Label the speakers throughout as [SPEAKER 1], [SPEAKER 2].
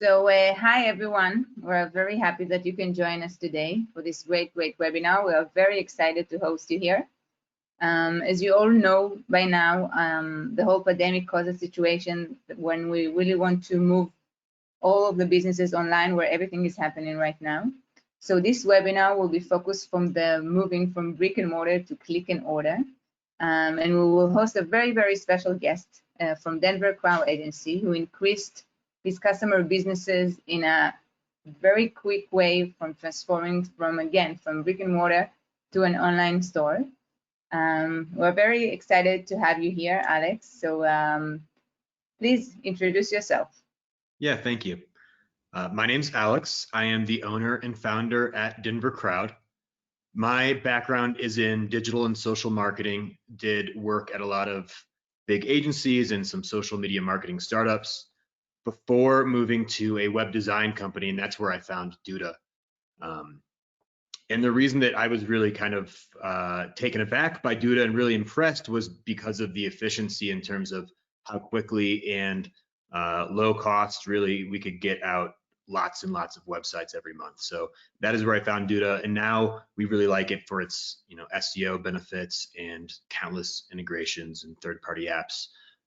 [SPEAKER 1] So hi everyone, we're very happy that you can join us today for this great webinar. We are very excited to host you here. As you all know by now, the whole pandemic caused a situation when we really want to move all of the businesses online where everything is happening right now. So this webinar will be focused from the moving from brick and mortar to click and order. And we will host a very special guest from Denver Crown Agency who increased his customer businesses in a very quick way from transforming from brick and mortar to an online store. We're very excited to have you here, Alex. So please introduce yourself.
[SPEAKER 2] Yeah, thank you. My name's Alex. I am the owner and founder at Denver Crowd. My background is in digital and social marketing, did work at a lot of big agencies and some social media marketing startups before moving to a web design company, and that's where I found Duda. And the reason that I was really kind of taken aback by Duda and really impressed was because of the efficiency in terms of how quickly and low cost really we could get out lots and lots of websites every month. So that is where I found Duda, and now we really like it for its SEO benefits and countless integrations and third-party apps.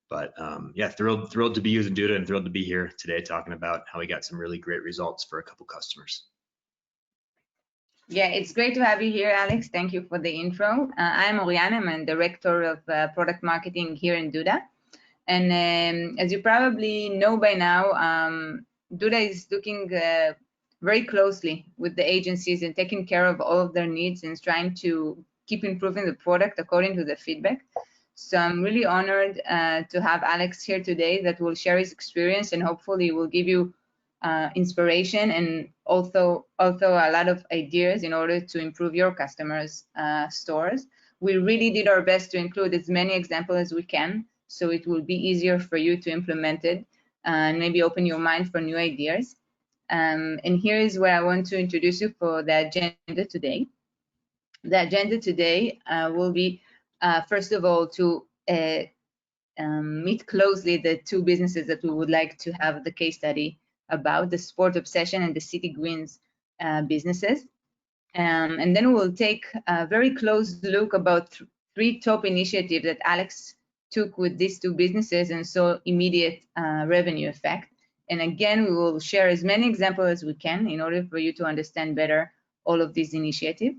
[SPEAKER 2] But yeah, thrilled to be using Duda and thrilled to be here today talking about how we got some really great results for a couple customers.
[SPEAKER 1] Yeah, it's great to have you here, Alex. Thank you for the intro. I'm Oriana. I'm Director of Product Marketing here in Duda. And as you probably know by now, Duda is looking very closely with the agencies and taking care of all of their needs and trying to keep improving the product according to the feedback. So I'm really honored to have Alex here today that will share his experience and hopefully will give you inspiration and also a lot of ideas in order to improve your customers' stores. We really did our best to include as many examples as we can, so it will be easier for you to implement it and maybe open your mind for new ideas. And here is where I want to introduce you for the agenda today. The agenda today will be, first of all, to meet closely the two businesses that we would like to have the case study about, the Sport Obsession and the City Greens businesses. And then we'll take a very close look about three top initiatives that Alex took with these two businesses and saw immediate revenue effect. And again, we will share as many examples as we can in order for you to understand better all of these initiatives.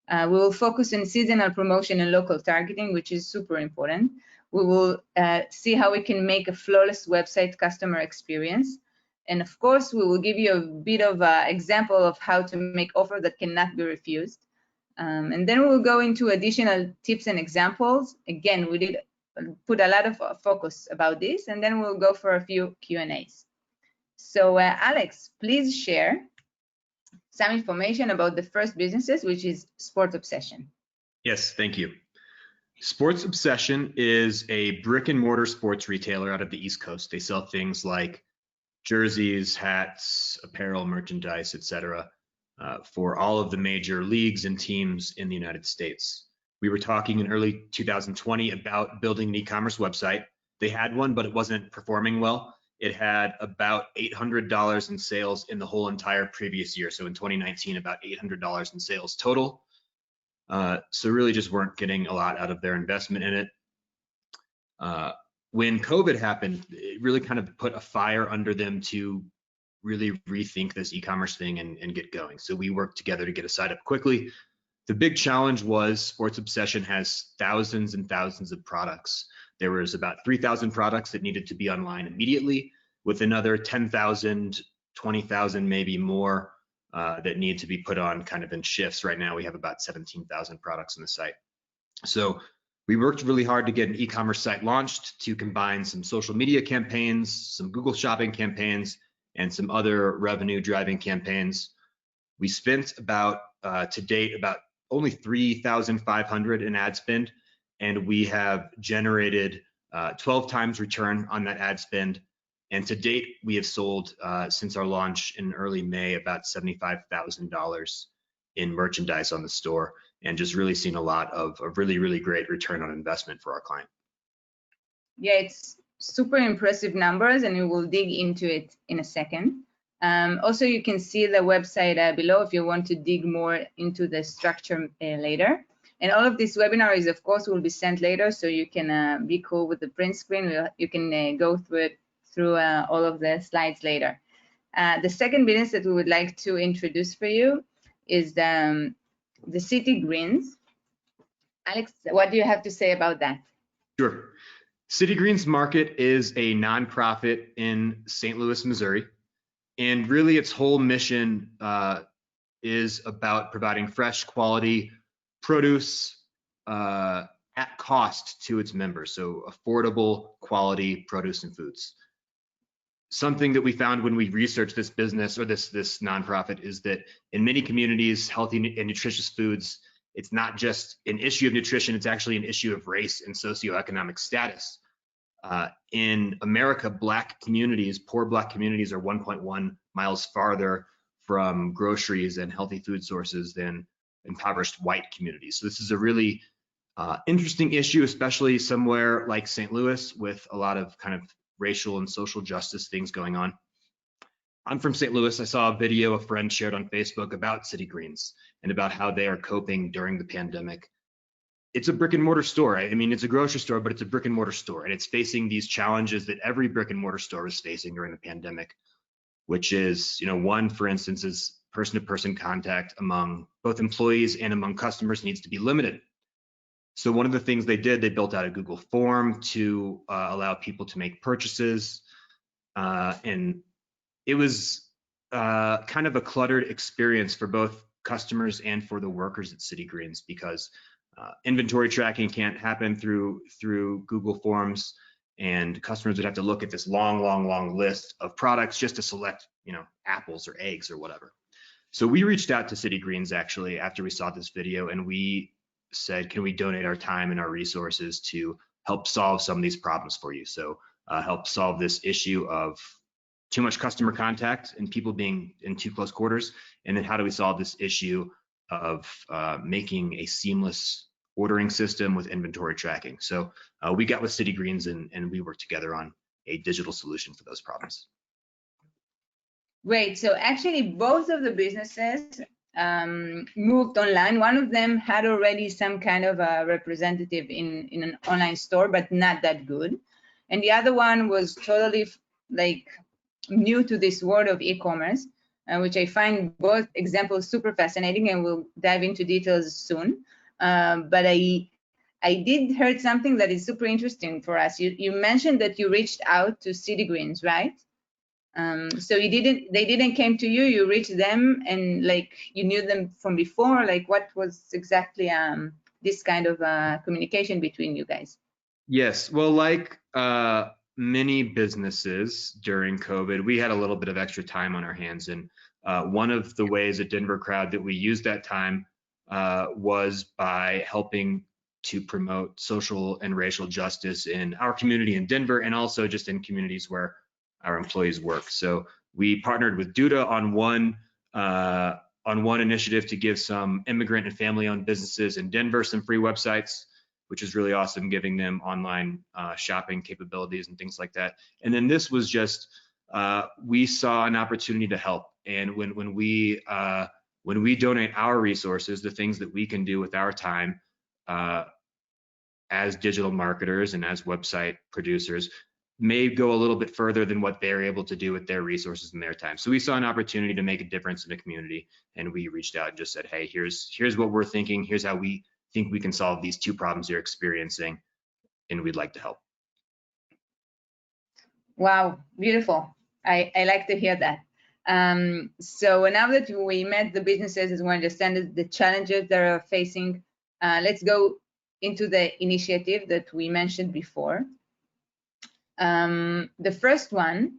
[SPEAKER 1] We will focus on seasonal promotion and local targeting, which is super important. We will see how we can make a flawless website customer experience. And of course, we will give you a bit of an example of how to make offers that cannot be refused. And then we'll go into additional tips and examples. Again, we did put a lot of focus about this, and then we'll go for a few Q&As. So Alex, please share some information about the first businesses, which is Sport Obsession.
[SPEAKER 2] Yes, thank you. Sports Obsession is a brick and mortar sports retailer out of the East Coast. They sell things like jerseys, hats, apparel, merchandise, etc., for all of the major leagues and teams in the United States. We were talking in early 2020 about building an e-commerce website. They had one, but it wasn't performing well. It had about $800 in sales in the whole entire previous year. So in 2019, about $800 in sales total. So really just weren't getting a lot out of their investment in it. When COVID happened, it really kind of put a fire under them to really rethink this e-commerce thing and get going. So we worked together to get a site up quickly. The big challenge was Sports Obsession has thousands and thousands of products. There was about 3,000 products that needed to be online immediately, with another 10,000, 20,000, maybe more that need to be put on kind of in shifts. Right now, we have about 17,000 products on the site. So we worked really hard to get an e-commerce site launched to combine some social media campaigns, some Google Shopping campaigns, and some other revenue-driving campaigns. We spent about, to date, about only $3,500 in ad spend, and we have generated 12 times return on that ad spend. And to date, we have sold, since our launch in early May, about $75,000 in merchandise on the store, and just really seen a lot of a really great return on investment for our client.
[SPEAKER 1] Yeah, it's super impressive numbers, and we will dig into it in a second. Also, you can see the website below if you want to dig more into the structure later. And all of this webinar is, of course, will be sent later, so you can be cool with the print screen. You can go through all of the slides later. The second business that we would like to introduce for you is the City Greens. Alex, what do you have to say about that?
[SPEAKER 2] Sure. City Greens Market is a nonprofit in St. Louis, Missouri, and really its whole mission is about providing fresh, quality produce at cost to its members, so affordable, quality produce and foods. Something that we found when we researched this business or this nonprofit is that in many communities, healthy and nutritious foods, it's not just an issue of nutrition, it's actually an issue of race and socioeconomic status. In America, poor Black communities are 1.1 miles farther from groceries and healthy food sources than impoverished white communities. So this is a really interesting issue, especially somewhere like St. Louis with a lot of kind of racial and social justice things going on. I'm from St. Louis. I saw a video a friend shared on Facebook about City Greens and about how they are coping during the pandemic. It's a brick and mortar store. I mean, it's a grocery store, but it's a brick and mortar store, and it's facing these challenges that every brick and mortar store is facing during the pandemic, which is, one, for instance, is person-to-person contact among both employees and among customers needs to be limited. So one of the things they did, they built out a Google form to allow people to make purchases, and it was kind of a cluttered experience for both customers and for the workers at City Greens because inventory tracking can't happen through Google Forms, and customers would have to look at this long list of products just to select, apples or eggs or whatever. So we reached out to City Greens actually after we saw this video, and we said, can we donate our time and our resources to help solve some of these problems for you? So help solve this issue of too much customer contact and people being in too close quarters. And then how do we solve this issue of making a seamless ordering system with inventory tracking? So we got with City Greens and we worked together on a digital solution for those problems.
[SPEAKER 1] Great. So actually, both of the businesses moved online. One of them had already some kind of a representative in an online store, but not that good. And the other one was totally like new to this world of e-commerce, which I find both examples super fascinating, and we'll dive into details soon. But I did heard something that is super interesting for us. You mentioned that you reached out to City Greens, right? So they didn't came to you, you reached them, and like you knew them from before. Like what was exactly this kind of communication between you guys?
[SPEAKER 2] Yes, well, like many businesses during COVID, we had a little bit of extra time on our hands, and one of the ways at Denver Crowd that we used that time was by helping to promote social and racial justice in our community in Denver, and also just in communities where our employees work. So we partnered with Duda on one initiative to give some immigrant and family-owned businesses in Denver some free websites, which is really awesome, giving them online shopping capabilities and things like that. And then this was just we saw an opportunity to help, and when we donate our resources, the things that we can do with our time as digital marketers and as website producers may go a little bit further than what they're able to do with their resources and their time. So we saw an opportunity to make a difference in the community, and we reached out and just said, hey, here's what we're thinking, here's how we think we can solve these two problems you're experiencing, and we'd like to help.
[SPEAKER 1] Wow, beautiful. I like to hear that. So now that we met the businesses and we understand the challenges they're facing, let's go into the initiative that we mentioned before. The first one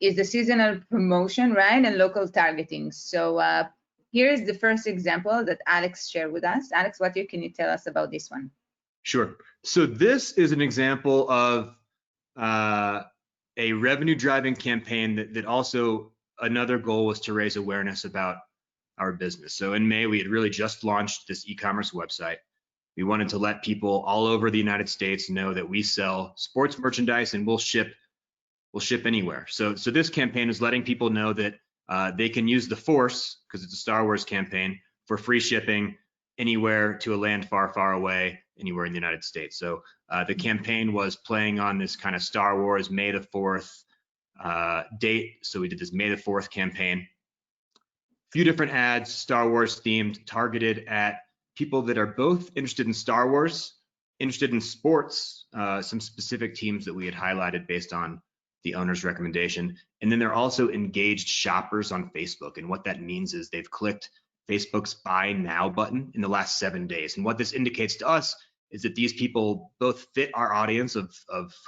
[SPEAKER 1] is the seasonal promotion, right, and local targeting. So here's the first example that Alex shared with us. Alex, can you tell us about this one?
[SPEAKER 2] Sure. So this is an example of a revenue-driving campaign that also another goal was to raise awareness about our business. So in May, we had really just launched this e-commerce website. We wanted to let people all over the United States know that we sell sports merchandise and we'll ship anywhere. So this campaign is letting people know that they can use the Force, because it's a Star Wars campaign, for free shipping anywhere to a land far, far away, anywhere in the United States. So the campaign was playing on this kind of Star Wars May the 4th date. So we did this May the 4th campaign. A few different ads, Star Wars themed, targeted at people that are both interested in Star Wars, interested in sports, some specific teams that we had highlighted based on the owner's recommendation. And then they're also engaged shoppers on Facebook. And what that means is they've clicked Facebook's Buy Now button in the last 7 days. And what this indicates to us is that these people both fit our audience of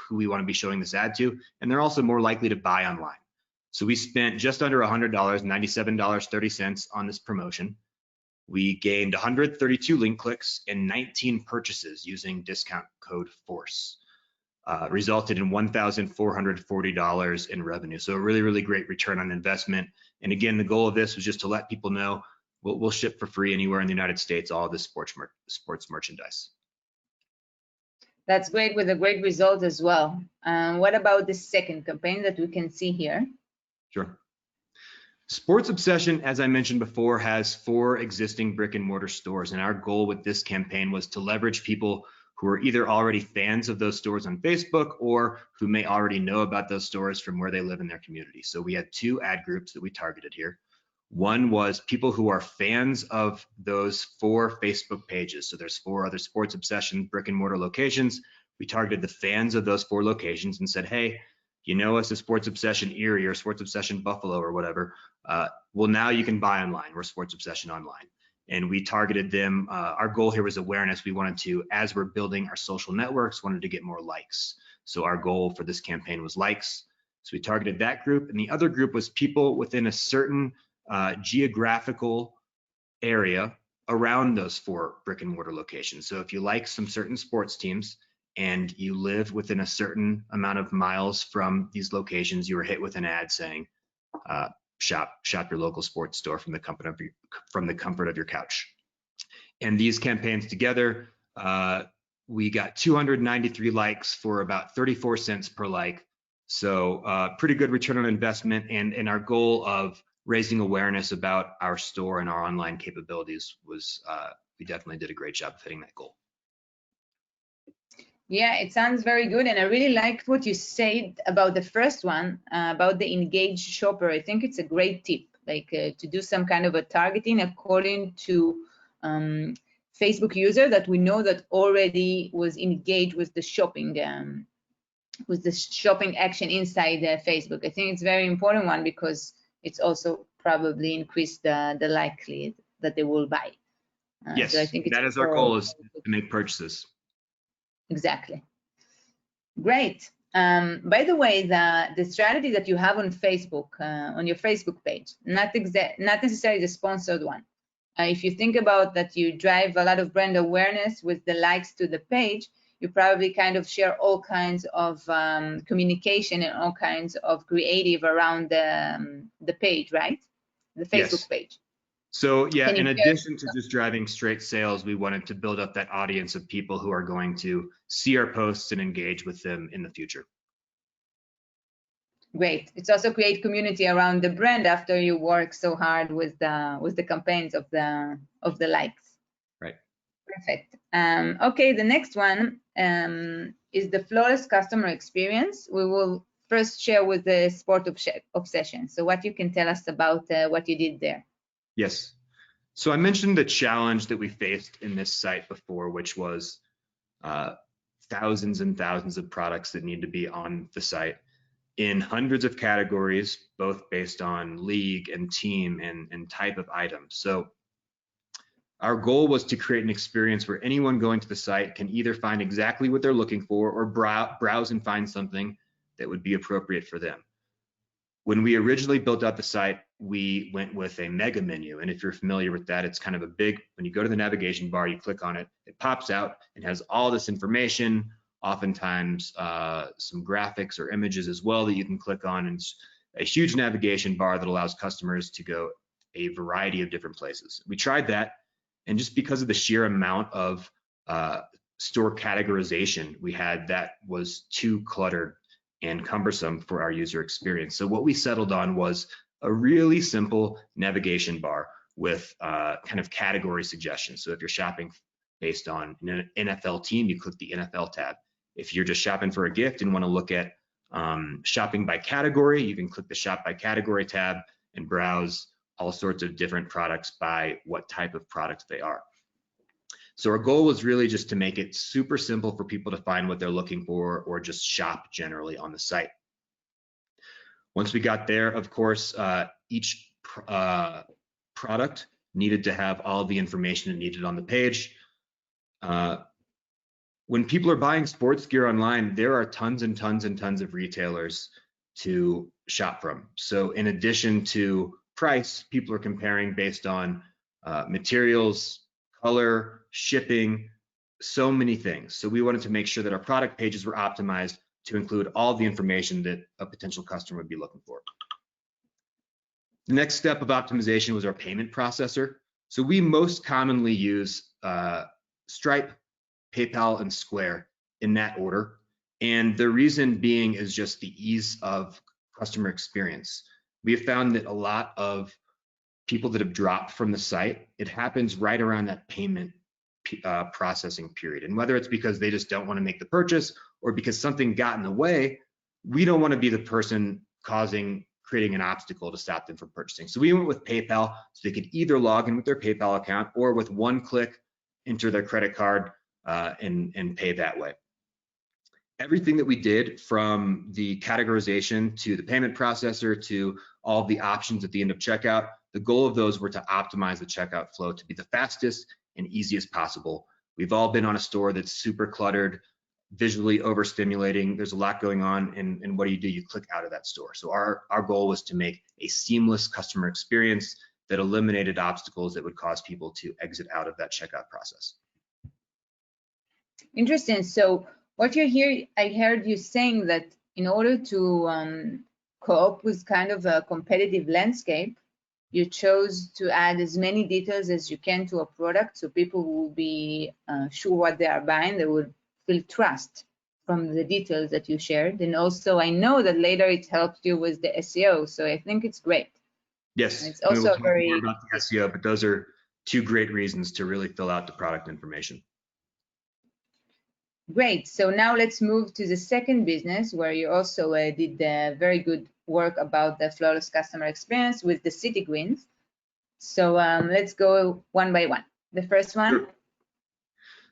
[SPEAKER 2] who we want to be showing this ad to, and they're also more likely to buy online. So we spent just under $100, $97.30 on this promotion. We gained 132 link clicks and 19 purchases using discount code FORCE. Resulted in $1,440 in revenue. So a really, really great return on investment. And again, the goal of this was just to let people know we'll ship for free anywhere in the United States, all this sports merchandise.
[SPEAKER 1] That's great, with a great result as well. What about the second campaign that we can see here?
[SPEAKER 2] Sure. Sports Obsession, as I mentioned before, has 4 existing brick and mortar stores. And our goal with this campaign was to leverage people who are either already fans of those stores on Facebook or who may already know about those stores from where they live in their community. So we had 2 ad groups that we targeted here. One was people who are fans of those 4 Facebook pages. So there's 4 other Sports Obsession brick and mortar locations. We targeted the fans of those 4 locations and said, hey, you know us as Sports Obsession Erie or Sports Obsession Buffalo or whatever. Well, now you can buy online. We're Sports Obsession Online. And we targeted them. Our goal here was awareness. We wanted to, as we're building our social networks, wanted to get more likes. So our goal for this campaign was likes. So we targeted that group. And the other group was people within a certain geographical area around those 4 brick and mortar locations. So if you like some certain sports teams and you live within a certain amount of miles from these locations, you were hit with an ad saying, shop your local sports store from the comfort of your couch. And these campaigns together, we got 293 likes for about 34 cents per like. So pretty good return on investment. And our goal of raising awareness about our store and our online capabilities was, we definitely did a great job of hitting that goal.
[SPEAKER 1] Yeah, it sounds very good. And I really liked what you said about the first one, about the engaged shopper. I think it's a great tip, like to do some kind of a targeting according to Facebook user that we know that already was engaged with the shopping action inside Facebook. I think it's a very important one because it's also probably increased the likelihood that they will buy.
[SPEAKER 2] Yes,
[SPEAKER 1] so I think
[SPEAKER 2] that is our goal, is to make purchases.
[SPEAKER 1] Exactly. Great. By the way, the strategy that you have on Facebook, on your Facebook page, not necessarily the sponsored one. If you think about that, you drive a lot of brand awareness with the likes to the page, you probably kind of share all kinds of communication and all kinds of creative around the page, right? The Facebook page.
[SPEAKER 2] So yeah, in addition to just driving straight sales, we wanted to build up that audience of people who are going to see our posts and engage with them in the future.
[SPEAKER 1] Great. It's also create community around the brand after you work so hard with the campaigns of the likes.
[SPEAKER 2] Right.
[SPEAKER 1] Perfect. Okay, the next one is the flawless customer experience. We will first share with the Sport Obsession. So what you can tell us about what you did there.
[SPEAKER 2] Yes. So I mentioned the challenge that we faced in this site before, which was thousands and thousands of products that need to be on the site in hundreds of categories, both based on league and team and type of item. So our goal was to create an experience where anyone going to the site can either find exactly what they're looking for or browse and find something that would be appropriate for them. When we originally built out the site, we went with a mega menu. And if you're familiar with that, it's kind of a big, when you go to the navigation bar, you click on it, it pops out and has all this information, oftentimes some graphics or images as well that you can click on, and a huge navigation bar that allows customers to go a variety of different places. We tried that, and just because of the sheer amount of store categorization we had, that was too cluttered and cumbersome for our user experience. So what we settled on was a really simple navigation bar with kind of category suggestions. So if you're shopping based on an NFL team, you click the NFL tab. If you're just shopping for a gift and want to look at shopping by category, you can click the shop by category tab and browse all sorts of different products by what type of products they are. So our goal was really just to make it super simple for people to find what they're looking for or just shop generally on the site. Once we got there, of course, each product needed to have all the information it needed on the page. When people are buying sports gear online, there are tons and tons and tons of retailers to shop from. So in addition to price, people are comparing based on materials, color, shipping, so many things. So we wanted to make sure that our product pages were optimized to include all the information that a potential customer would be looking for. The next step of optimization was our payment processor. So we most commonly use Stripe, PayPal, and Square in that order. And the reason being is just the ease of customer experience. We have found that a lot of people that have dropped from the site, it happens right around that payment processing period. And whether it's because they just don't want to make the purchase or because something got in the way, we don't want to be the person creating an obstacle to stop them from purchasing. So we went with PayPal so they could either log in with their PayPal account or with one click, enter their credit card and pay that way. Everything that we did, from the categorization to the payment processor to all the options at the end of checkout, the goal of those were to optimize the checkout flow to be the fastest and easiest possible. We've all been on a store that's super cluttered, visually overstimulating. There's a lot going on, and what do? You click out of that store. So our goal was to make a seamless customer experience that eliminated obstacles that would cause people to exit out of that checkout process.
[SPEAKER 1] Interesting. So what you're here, I heard you saying that in order to cope with kind of a competitive landscape, you chose to add as many details as you can to a product so people will be sure what they are buying. They will feel trust from the details that you shared. And also, I know that later it helped you with the SEO. So I think it's great.
[SPEAKER 2] Yes,
[SPEAKER 1] and it's also
[SPEAKER 2] we'll talk more about the SEO, but those are two great reasons to really fill out the product information.
[SPEAKER 1] Great. So now let's move to the second business where you also did very good work about the flawless customer experience with the City Greens. So let's go one by one. The first one.
[SPEAKER 2] Sure.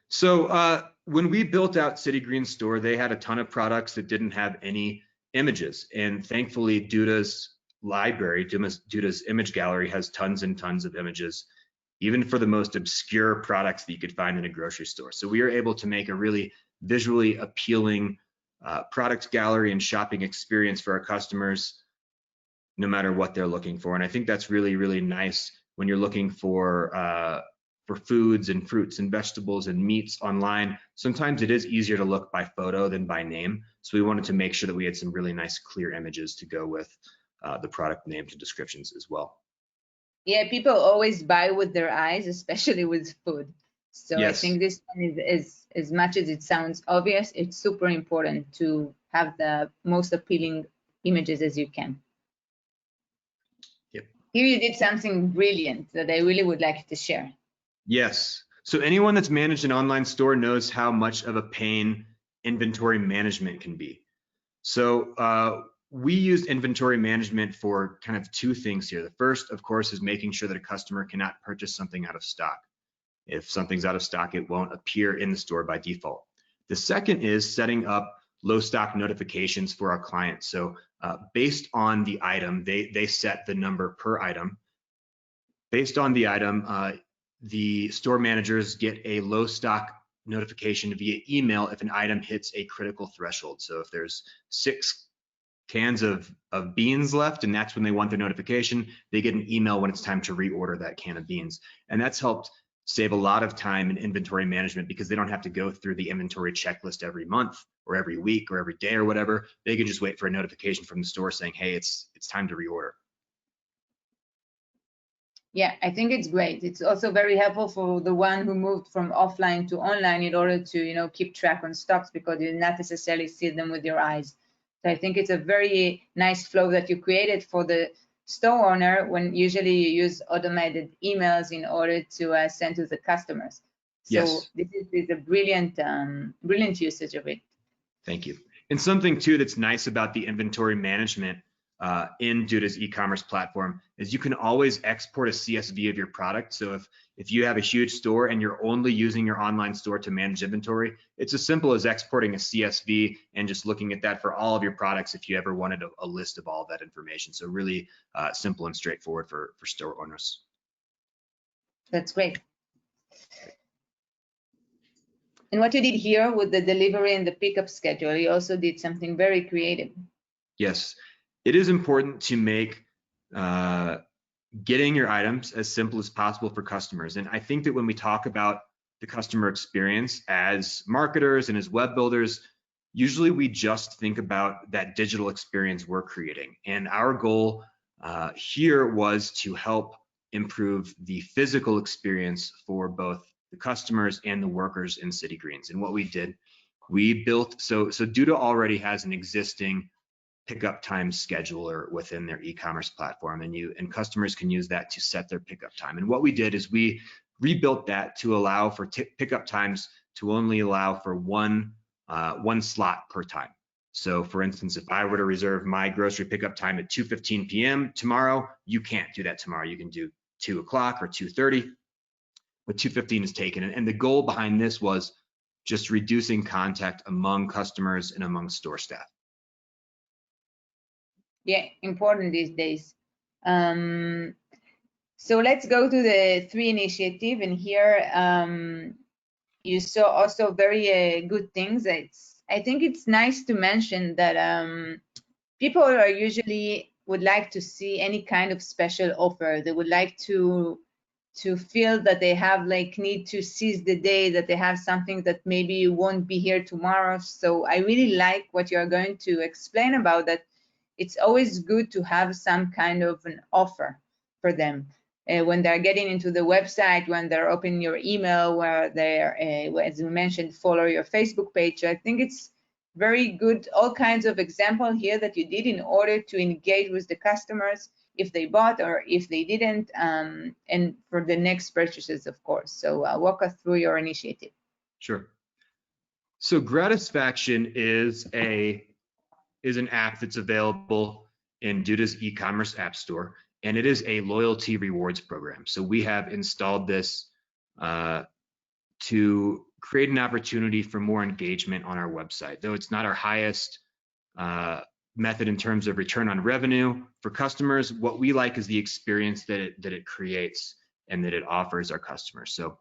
[SPEAKER 2] So when we built out City Green Store, they had a ton of products that didn't have any images. And thankfully, Duda's library, Duda's image gallery has tons and tons of images, even for the most obscure products that you could find in a grocery store. So we were able to make a really visually appealing product gallery and shopping experience for our customers, no matter what they're looking for. And I think that's really, really nice when you're looking for foods and fruits and vegetables and meats online. Sometimes it is easier to look by photo than by name. So we wanted to make sure that we had some really nice, clear images to go with the product names and descriptions as well.
[SPEAKER 1] Yeah, people always buy with their eyes, especially with food. So yes. I think this one is, as much as it sounds obvious, it's super important to have the most appealing images as you can.
[SPEAKER 2] Yep.
[SPEAKER 1] Here you did something brilliant that I really would like to share.
[SPEAKER 2] Yes. So anyone that's managed an online store knows how much of a pain inventory management can be. So we used inventory management for kind of two things here. The first, of course, is making sure that a customer cannot purchase something out of stock. If something's out of stock, it won't appear in the store by default. The second is setting up low stock notifications for our clients. So based on the item, they set the number per item. Based on the item, the store managers get a low stock notification via email if an item hits a critical threshold. So if there's 6 cans of beans left and that's when they want their notification, they get an email when it's time to reorder that can of beans. And that's helped save a lot of time in inventory management because they don't have to go through the inventory checklist every month or every week or every day or whatever. They can just wait for a notification from the store saying, hey, it's time to reorder.
[SPEAKER 1] Yeah, I think it's great. It's also very helpful for the one who moved from offline to online in order to, keep track on stocks because you not necessarily see them with your eyes. So I think it's a very nice flow that you created for the store owner when usually you use automated emails in order to send to the customers. So
[SPEAKER 2] Yes.
[SPEAKER 1] this is a brilliant, brilliant usage of it.
[SPEAKER 2] Thank you. And something too that's nice about the inventory management in Duda's e-commerce platform is you can always export a CSV of your product. So if you have a huge store and you're only using your online store to manage inventory, it's as simple as exporting a CSV and just looking at that for all of your products if you ever wanted a list of all of that information. So really simple and straightforward for store owners.
[SPEAKER 1] That's great. And what you did here with the delivery and the pickup schedule, you also did something very creative.
[SPEAKER 2] Yes, it is important to make getting your items as simple as possible for customers. And I think that when we talk about the customer experience as marketers and as web builders, usually we just think about that digital experience we're creating. And our goal here was to help improve the physical experience for both the customers and the workers in City Greens. And what we did, we built, so Duda already has an existing pickup time scheduler within their e-commerce platform, and customers can use that to set their pickup time. And what we did is we rebuilt that to allow for pickup times to only allow for one slot per time. So for instance, if I were to reserve my grocery pickup time at 2:15 p.m. tomorrow, you can't do that tomorrow. You can do 2 o'clock or 2:30, but 2:15 is taken. And the goal behind this was just reducing contact among customers and among store staff.
[SPEAKER 1] Yeah, important these days. So let's go to the 3 initiative, and here you saw also very good things. I think it's nice to mention that people are usually would like to see any kind of special offer. They would like to feel that they have need to seize the day, that they have something that maybe won't be here tomorrow. So I really like what you're going to explain about that. It's always good to have some kind of an offer for them when they're getting into the website, when they're opening your email, where they're, as you mentioned, follow your Facebook page. I think it's very good, all kinds of examples here that you did in order to engage with the customers if they bought or if they didn't, and for the next purchases, of course. So walk us through your initiative.
[SPEAKER 2] Sure. So Gratisfaction is an app that's available in Duda's e-commerce app store, and it is a loyalty rewards program. So we have installed this to create an opportunity for more engagement on our website. Though it's not our highest method in terms of return on revenue for customers, what we like is the experience that it creates and that it offers our customers. So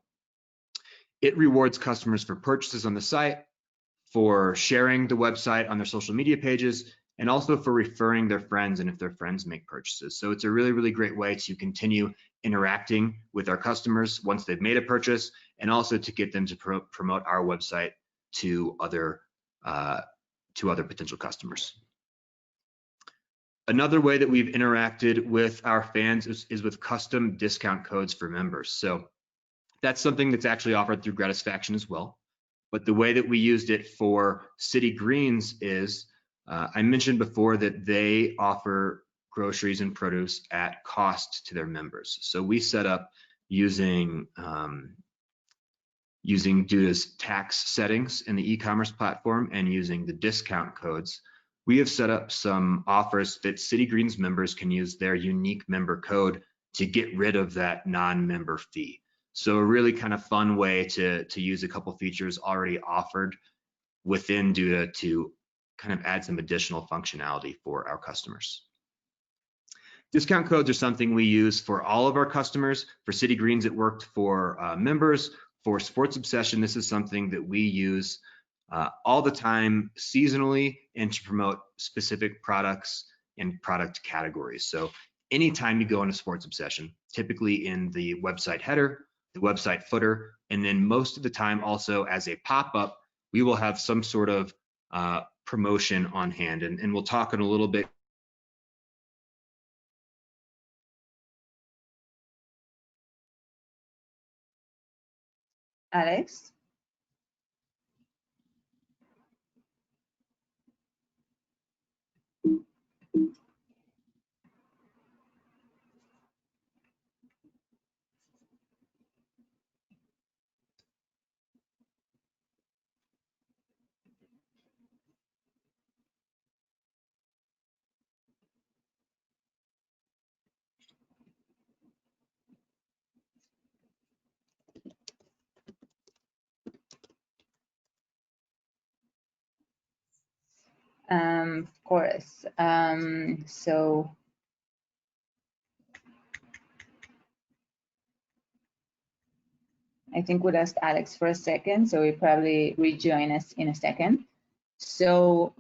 [SPEAKER 2] it rewards customers for purchases on the site, for sharing the website on their social media pages, and also for referring their friends and if their friends make purchases. So it's a really, really great way to continue interacting with our customers once they've made a purchase, and also to get them to promote our website to other potential customers. Another way that we've interacted with our fans is with custom discount codes for members. So that's something that's actually offered through Gratisfaction as well. But the way that we used it for City Greens is, I mentioned before that they offer groceries and produce at cost to their members. So we set up using Duda's tax settings in the e-commerce platform and using the discount codes. We have set up some offers that City Greens members can use their unique member code to get rid of that non-member fee. So a really kind of fun way to use a couple features already offered within Duda to kind of add some additional functionality for our customers. Discount codes are something we use for all of our customers. For City Greens, it worked for members. For Sports Obsession, this is something that we use all the time seasonally and to promote specific products and product categories. So anytime you go into Sports Obsession, typically in the website header, the website footer, and then most of the time also as a pop-up, we will have some sort of promotion on hand, and we'll talk in a little bit.
[SPEAKER 1] Alex? Of course. So I think we lost Alex for a second, so he'll probably rejoin us in a second. So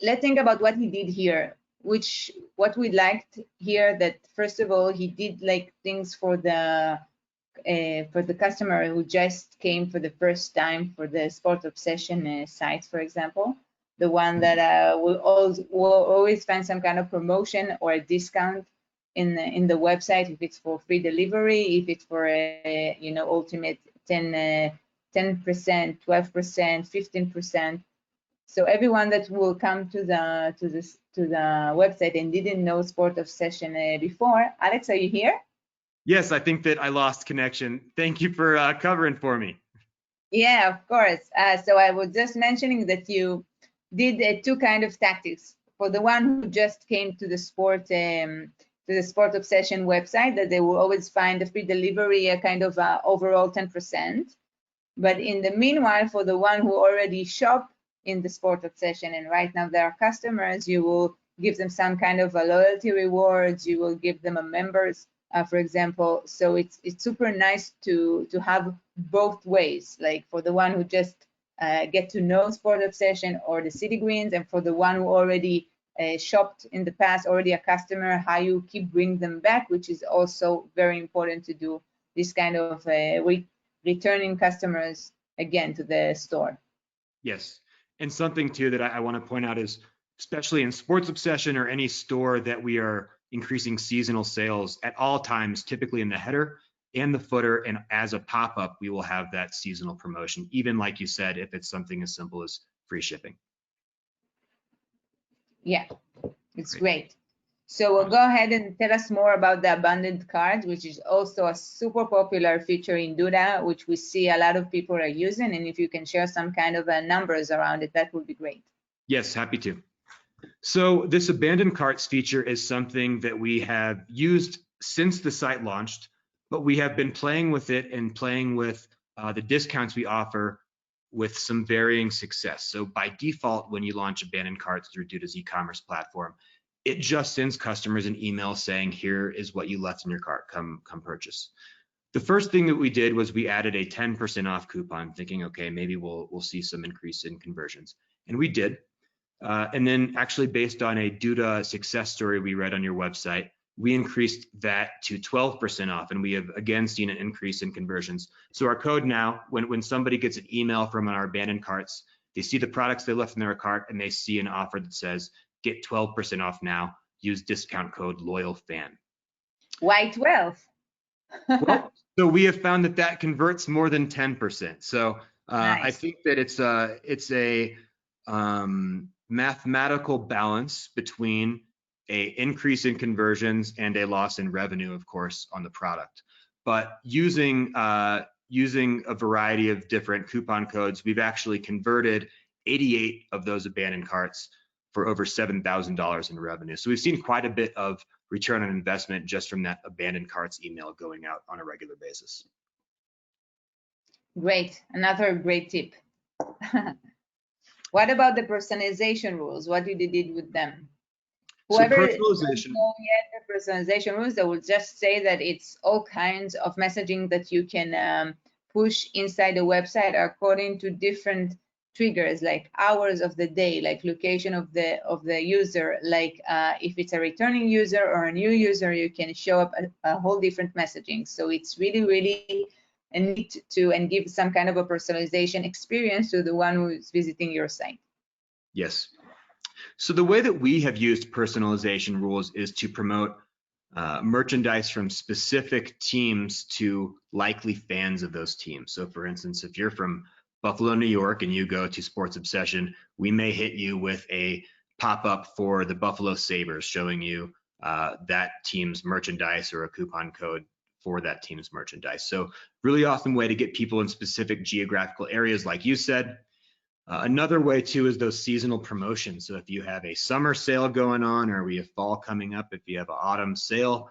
[SPEAKER 1] let's think about what he did here, what we liked here, that first of all, he did like things for the customer who just came for the first time for the Sport Obsession sites, for example, the one that will always find some kind of promotion or a discount in the website, if it's for free delivery, if it's for a ultimate 10%, 12%, 15%. So everyone that will come to the website and didn't know Sport Obsession before. Alex, are you here?
[SPEAKER 2] Yes, I think that I lost connection. Thank you for covering for me.
[SPEAKER 1] Yeah, of course. So I was just mentioning that you did two kind of tactics. For the one who just came to the Sport Obsession website, that they will always find a free delivery, a kind of overall 10%. But in the meanwhile, for the one who already shop in the Sport Obsession and right now they are customers, you will give them some kind of a loyalty rewards. You will give them a members. For example, so it's super nice to have both ways, like for the one who just get to know Sport Obsession or the City Greens, and for the one who already shopped in the past, already a customer, how you keep bring them back, which is also very important to do this kind of returning customers again to the store.
[SPEAKER 2] Yes, and something too that I want to point out is, especially in Sports Obsession or any store that we are increasing seasonal sales at all times, typically in the header and the footer, and as a pop-up, we will have that seasonal promotion, even like you said, if it's something as simple as free shipping.
[SPEAKER 1] Yeah, it's great. So we'll go ahead and tell us more about the abandoned cart, which is also a super popular feature in Duda, which we see a lot of people are using. And if you can share some kind of numbers around it, that would be great.
[SPEAKER 2] Yes, happy to. So this abandoned carts feature is something that we have used since the site launched, but we have been playing with it and playing with the discounts we offer with some varying success. So by default, when you launch abandoned carts through Duda's e-commerce platform, it just sends customers an email saying, here is what you left in your cart, come purchase. The first thing that we did was we added a 10% off coupon, thinking, okay, maybe we'll see some increase in conversions. And we did. And then actually based on a Duda success story we read on your website, we increased that to 12% off, and we have again seen an increase in conversions. So our code now, when somebody gets an email from our abandoned carts, they see the products they left in their cart and they see an offer that says, get 12% off now, use discount code LoyalFan.
[SPEAKER 1] Why 12?
[SPEAKER 2] Well, so we have found that converts more than 10%. So nice. I think that it's a mathematical balance between a increase in conversions and a loss in revenue, of course, on the product. But using a variety of different coupon codes, we've actually converted 88 of those abandoned carts for over $7,000 in revenue. So we've seen quite a bit of return on investment just from that abandoned carts email going out on a regular basis.
[SPEAKER 1] Great, another great tip. What about the personalization rules? What did you do with them? Whoever
[SPEAKER 2] personalization.
[SPEAKER 1] The personalization rules, they will just say that it's all kinds of messaging that you can push inside the website according to different triggers, like hours of the day, like location of the user, like if it's a returning user or a new user, you can show up a whole different messaging. So it's really neat to and give some kind of a personalization experience to the one who is visiting your site.
[SPEAKER 2] Yes. So the way that we have used personalization rules is to promote merchandise from specific teams to likely fans of those teams. So for instance, if you're from Buffalo, New York, and you go to Sports Obsession, we may hit you with a pop-up for the Buffalo Sabres showing you that team's merchandise or a coupon code for that team's merchandise. So really awesome way to get people in specific geographical areas, like you said. Another way too is those seasonal promotions. So if you have a summer sale going on, or we have fall coming up, if you have an autumn sale,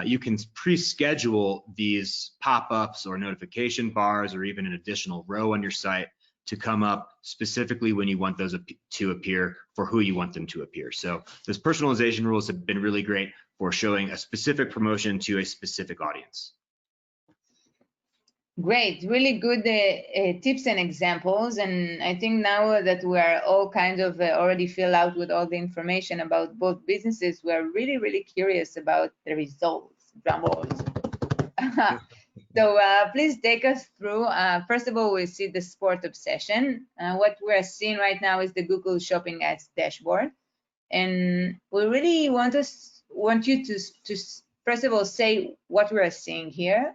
[SPEAKER 2] you can pre-schedule these pop-ups or notification bars or even an additional row on your site to come up specifically when you want those to appear for who you want them to appear. So those personalization rules have been really great for showing a specific promotion to a specific audience.
[SPEAKER 1] Great, really good tips and examples. And I think now that we are all kind of already filled out with all the information about both businesses, we're really, really curious about the results. Drum rolls. So please take us through. First of all, we see the sport obsession. What we're seeing right now is the Google Shopping Ads dashboard. And we really want you to first of all say what we are seeing here.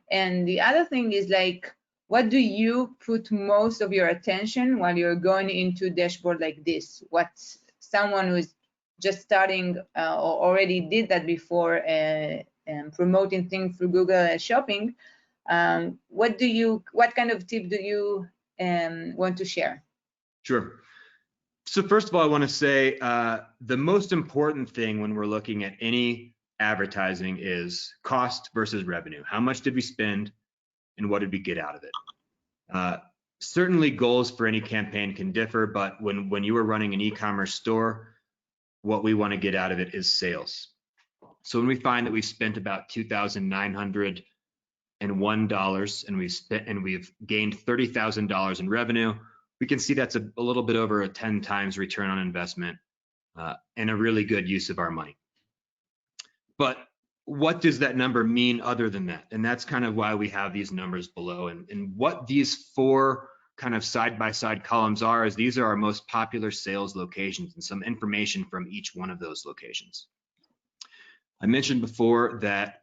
[SPEAKER 1] And the other thing is, like, what do you put most of your attention while you're going into a dashboard like this? What someone who's just starting or already did that before promoting things through Google Shopping, what kind of tip do you want to share?
[SPEAKER 2] Sure. So first of all, I want to say the most important thing when we're looking at any advertising is cost versus revenue. How much did we spend and what did we get out of it? Certainly goals for any campaign can differ, but when you are running an e-commerce store, what we want to get out of it is sales. So when we find that we've spent about $2,901 and we've gained $30,000 in revenue, we can see that's a little bit over a 10 times return on investment and a really good use of our money. But what does that number mean other than that? And that's kind of why we have these numbers below. And what these four kind of side-by-side columns are is these are our most popular sales locations and some information from each one of those locations. I mentioned before that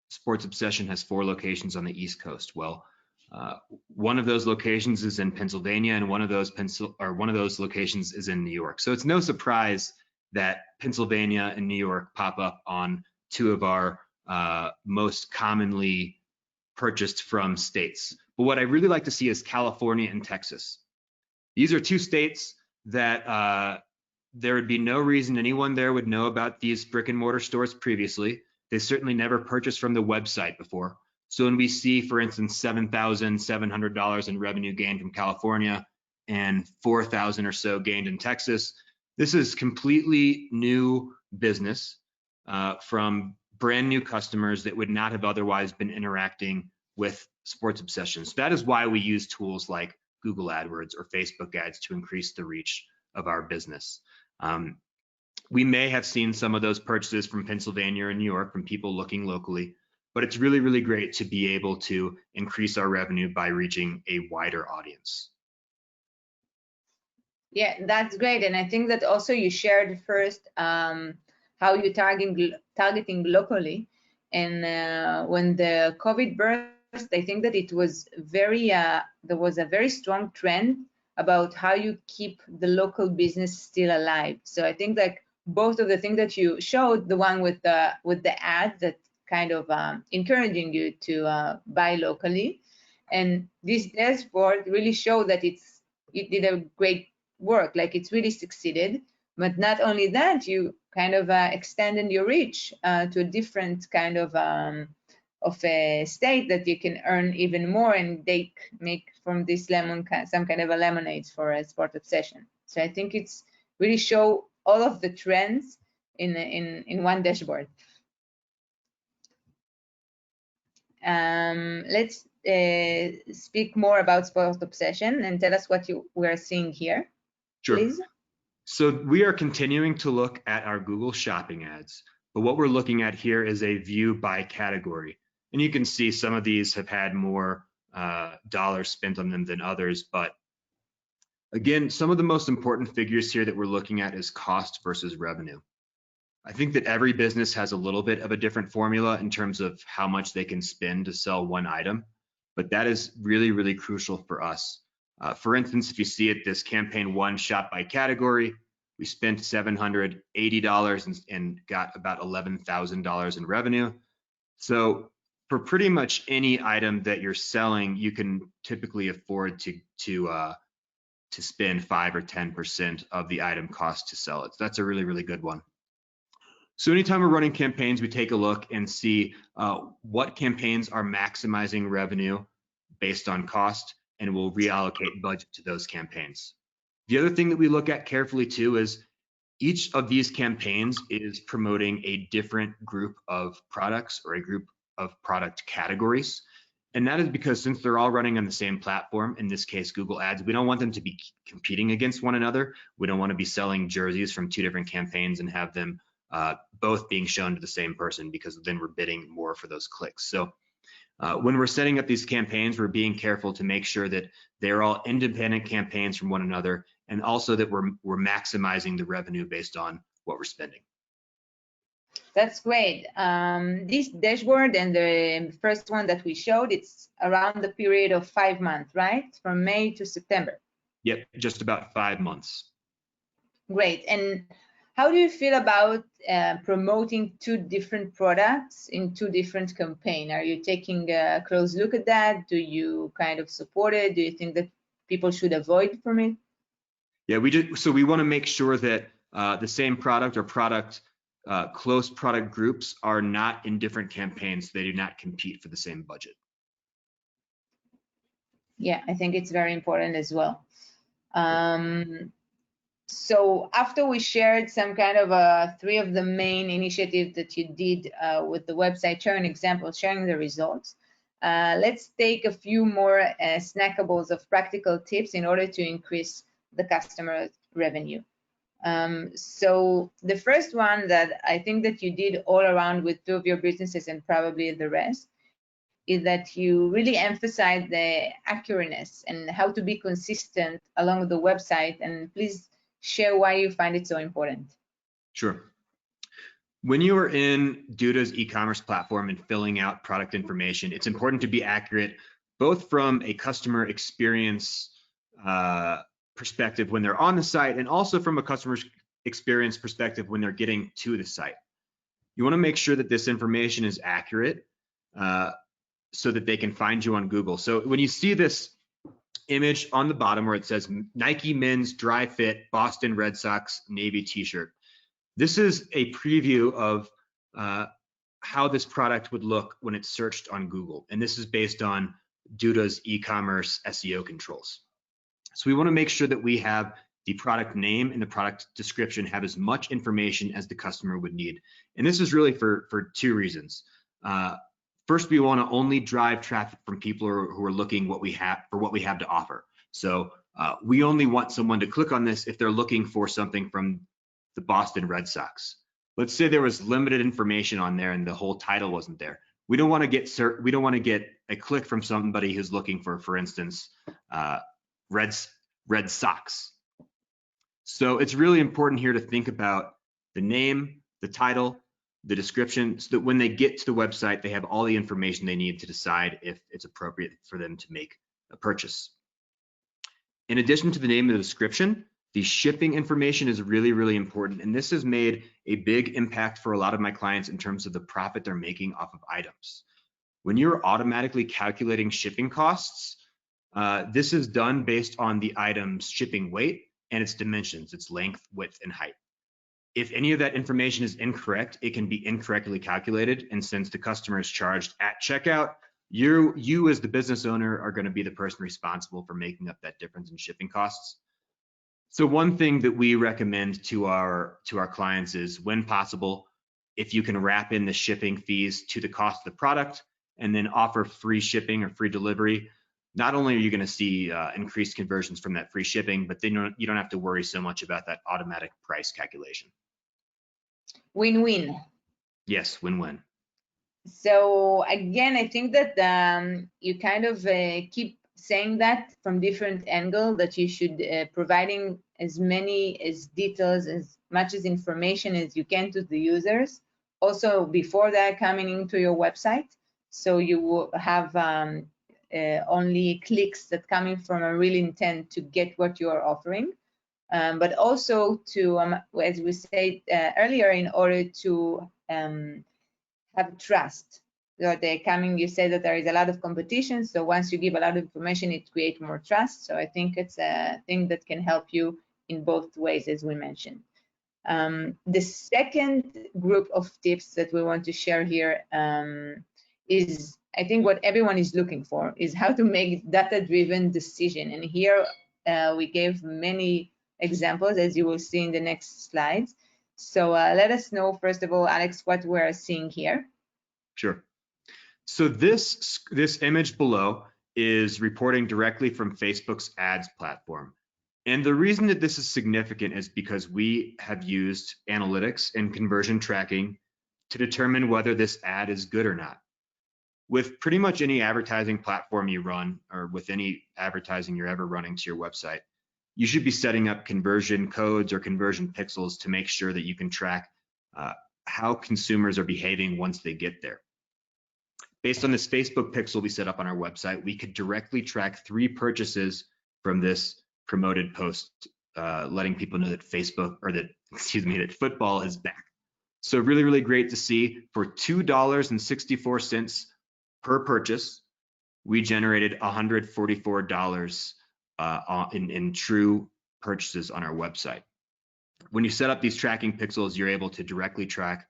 [SPEAKER 2] Sports Obsession has 4 locations on the East Coast. Well, one of those locations is in Pennsylvania, and one of those locations is in New York. So it's no surprise that Pennsylvania and New York pop up on 2 of our most commonly purchased from states. But what I really like to see is California and Texas. These are 2 states that there would be no reason anyone there would know about these brick and mortar stores previously. They certainly never purchased from the website before. So when we see, for instance, $7,700 in revenue gained from California and $4,000 or so gained in Texas, this is completely new business from brand new customers that would not have otherwise been interacting with Sports Obsession. So that is why we use tools like Google AdWords or Facebook ads to increase the reach of our business. We may have seen some of those purchases from Pennsylvania and New York from people looking locally, but it's really, really great to be able to increase our revenue by reaching a wider audience.
[SPEAKER 1] Yeah, that's great. And I think that also you shared first how you're targeting locally. And when the COVID burst, I think that it was there was a very strong trend about how you keep the local business still alive. So I think like both of the things that you showed, the one with the ads that kind of encouraging you to buy locally, and this dashboard really showed that it did a great work, like it's really succeeded. But not only that, you kind of extended your reach to a different kind of a state that you can earn even more, and they make from this lemon some kind of a lemonade for a Sport Obsession. So I think it's really show all of the trends in one dashboard. Let's speak more about Sport Obsession and tell us what we're seeing here.
[SPEAKER 2] Sure.
[SPEAKER 1] Please.
[SPEAKER 2] So we are continuing to look at our Google Shopping ads, but what we're looking at here is a view by category. And you can see some of these have had more dollars spent on them than others. But again, some of the most important figures here that we're looking at is cost versus revenue. I think that every business has a little bit of a different formula in terms of how much they can spend to sell one item, but that is really, really crucial for us. For instance, if you see it, this campaign 1 shop by category, we spent $780 and got about $11,000 in revenue. So for pretty much any item that you're selling, you can typically afford to spend 5 or 10% of the item cost to sell it. So that's a really, really good one. So anytime we're running campaigns, we take a look and see what campaigns are maximizing revenue based on cost and we'll reallocate budget to those campaigns. The other thing that we look at carefully too is each of these campaigns is promoting a different group of products or a group of product categories. And that is because since they're all running on the same platform, in this case, Google Ads, we don't want them to be competing against one another. We don't want to be selling jerseys from 2 different campaigns and have them both being shown to the same person, because then we're bidding more for those clicks. So when we're setting up these campaigns, we're being careful to make sure that they're all independent campaigns from one another, and also that we're maximizing the revenue based on what we're spending.
[SPEAKER 1] That's great. This dashboard and the first one that we showed, it's around the period of 5 months, right? From May to September.
[SPEAKER 2] Yep, just about 5 months.
[SPEAKER 1] Great. And how do you feel about promoting 2 different products in 2 different campaigns? Are you taking a close look at that? Do you kind of support it? Do you think that people should avoid from it?
[SPEAKER 2] Yeah, we want to make sure that the same product or close product groups are not in different campaigns. They do not compete for the same budget.
[SPEAKER 1] Yeah, I think it's very important as well. So after we shared some kind of 3 of the main initiatives that you did with the website, sharing examples, sharing the results, let's take a few more snackables of practical tips in order to increase the customer revenue. So the first one that I think that you did all around with 2 of your businesses and probably the rest is that you really emphasize the accuracy and how to be consistent along the website. And please share why you find it so important.
[SPEAKER 2] Sure. When you are in Duda's e-commerce platform and filling out product information, it's important to be accurate, both from a customer experience perspective when they're on the site, and also from a customer experience perspective when they're getting to the site. You want to make sure that this information is accurate so that they can find you on Google. So when you see this image on the bottom where it says Nike men's dry fit Boston Red Sox navy t-shirt, this is a preview of how this product would look when it's searched on Google. And this is based on Duda's e-commerce SEO controls. So we want to make sure that we have the product name and the product description have as much information as the customer would need. And this is really for 2 reasons. First, we want to only drive traffic from people who are looking what we have to offer. So we only want someone to click on this if they're looking for something from the Boston Red Sox. Let's say there was limited information on there and the whole title wasn't there. We don't want to get a click from somebody who's looking for instance, Red Sox. So it's really important here to think about the name, the title, the description, so that when they get to the website, they have all the information they need to decide if it's appropriate for them to make a purchase. In addition to the name and the description, the shipping information is really, really important. And this has made a big impact for a lot of my clients in terms of the profit they're making off of items. When you're automatically calculating shipping costs, this is done based on the item's shipping weight and its dimensions, its length, width, and height. If any of that information is incorrect, it can be incorrectly calculated. And since the customer is charged at checkout, you as the business owner are going to be the person responsible for making up that difference in shipping costs. So one thing that we recommend to our clients is, when possible, if you can wrap in the shipping fees to the cost of the product and then offer free shipping or free delivery, not only are you going to see increased conversions from that free shipping, but then you don't have to worry so much about that automatic price calculation.
[SPEAKER 1] Win-win.
[SPEAKER 2] Yes, win-win.
[SPEAKER 1] So again, I think that you kind of keep saying that from different angles, that you should providing as many details, as much as information as you can to the users, also before they're coming into your website. So you will have only clicks that coming from a real intent to get what you are offering, but also to, as we said earlier, in order to have trust. So they're coming, you say that there is a lot of competition, so once you give a lot of information, it creates more trust. So I think it's a thing that can help you in both ways, as we mentioned. The second group of tips that we want to share here is, I think what everyone is looking for is how to make data-driven decision. And here we gave many examples, as you will see in the next slides. So let us know, first of all, Alex, what we're seeing here.
[SPEAKER 2] Sure. So this image below is reporting directly from Facebook's ads platform. And the reason that this is significant is because we have used analytics and conversion tracking to determine whether this ad is good or not. With pretty much any advertising platform you run, or with any advertising you're ever running to your website, you should be setting up conversion codes or conversion pixels to make sure that you can track how consumers are behaving once they get there. Based on this Facebook pixel we set up on our website, we could directly track 3 purchases from this promoted post, letting people know that that football is back. So really, really great to see. For $2.64 per purchase, we generated $144 in true purchases on our website. When you set up these tracking pixels, you're able to directly track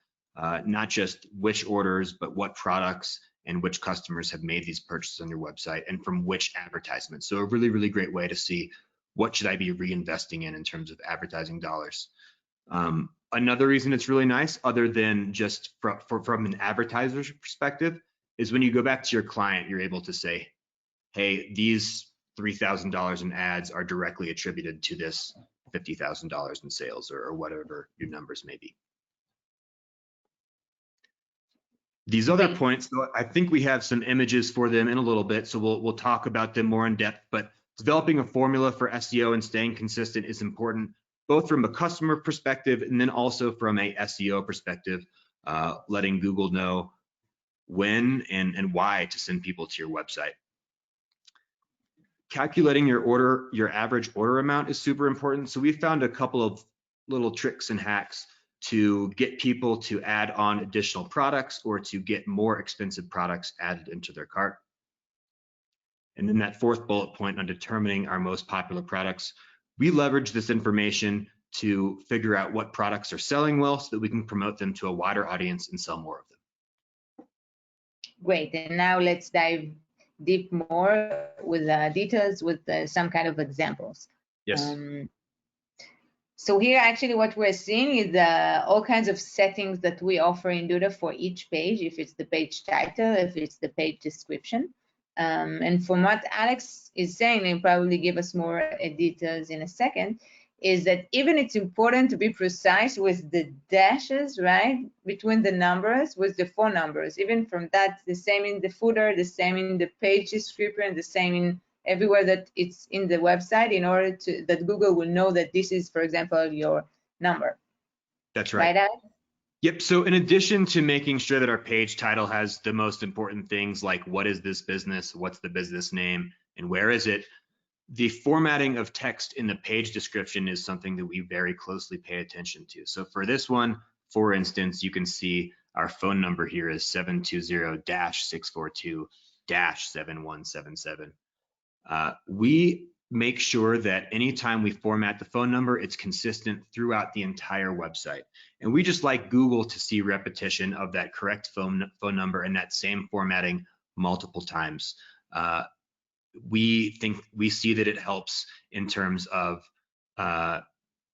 [SPEAKER 2] not just which orders, but what products and which customers have made these purchases on your website and from which advertisements. So a really, really great way to see what should I be reinvesting in terms of advertising dollars. Another reason it's really nice, other than just from an advertiser's perspective, is when you go back to your client, you're able to say, hey, these $3,000 in ads are directly attributed to this $50,000 in sales, or whatever your numbers may be. These other points, so I think we have some images for them in a little bit, so we'll talk about them more in depth, but developing a formula for SEO and staying consistent is important, both from a customer perspective and then also from a SEO perspective, letting Google know when and why to send people to your website. Calculating your average order amount is super important. So we found a couple of little tricks and hacks to get people to add on additional products or to get more expensive products added into their cart. And then that 4th bullet point on determining our most popular products, we leverage this information to figure out what products are selling well so that we can promote them to a wider audience and sell more of them.
[SPEAKER 1] Great, and now let's dive deep more with details with some kind of examples.
[SPEAKER 2] Yes.
[SPEAKER 1] So here actually what we're seeing is all kinds of settings that we offer in Duda for each page, if it's the page title, if it's the page description. And from what Alex is saying, and probably give us more details in a second, is that even it's important to be precise with the dashes, right, between the numbers, with the phone numbers. Even from that, the same in the footer, the same in the page description, the same in everywhere that it's in the website, in order to that Google will know that this is, for example, your number.
[SPEAKER 2] That's right.
[SPEAKER 1] Right, Alex?
[SPEAKER 2] Yep. So in addition to making sure that our page title has the most important things like what is this business, what's the business name, and where is it, the formatting of text in the page description is something that we very closely pay attention to. So for this one, for instance, you can see our phone number here is 720-642-7177. We make sure that anytime we format the phone number, it's consistent throughout the entire website. And we just like Google to see repetition of that correct phone number and that same formatting multiple times. We see that it helps in terms of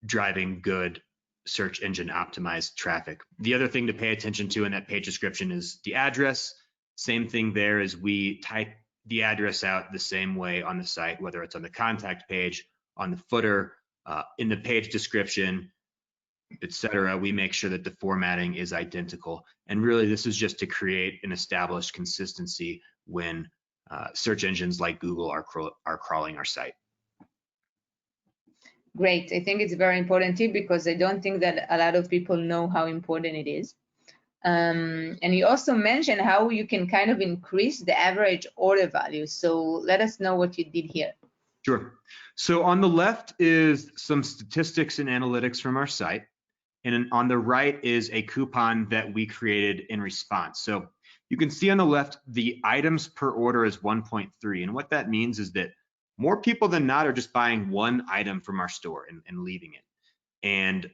[SPEAKER 2] driving good search engine optimized traffic. The other thing to pay attention to in that page description is the address. Same thing there, is we type the address out the same way on the site, whether it's on the contact page, on the footer, in the page description, etc. We make sure that the formatting is identical. And really, this is just to create an established consistency when search engines like Google are crawling our site.
[SPEAKER 1] Great. I think it's a very important tip because I don't think that a lot of people know how important it is. And you also mentioned how you can kind of increase the average order value. So let us know what you did here.
[SPEAKER 2] Sure. So on the left is some statistics and analytics from our site. And on the right is a coupon that we created in response. So you can see on the left, the items per order is 1.3. And what that means is that more people than not are just buying one item from our store and leaving it. And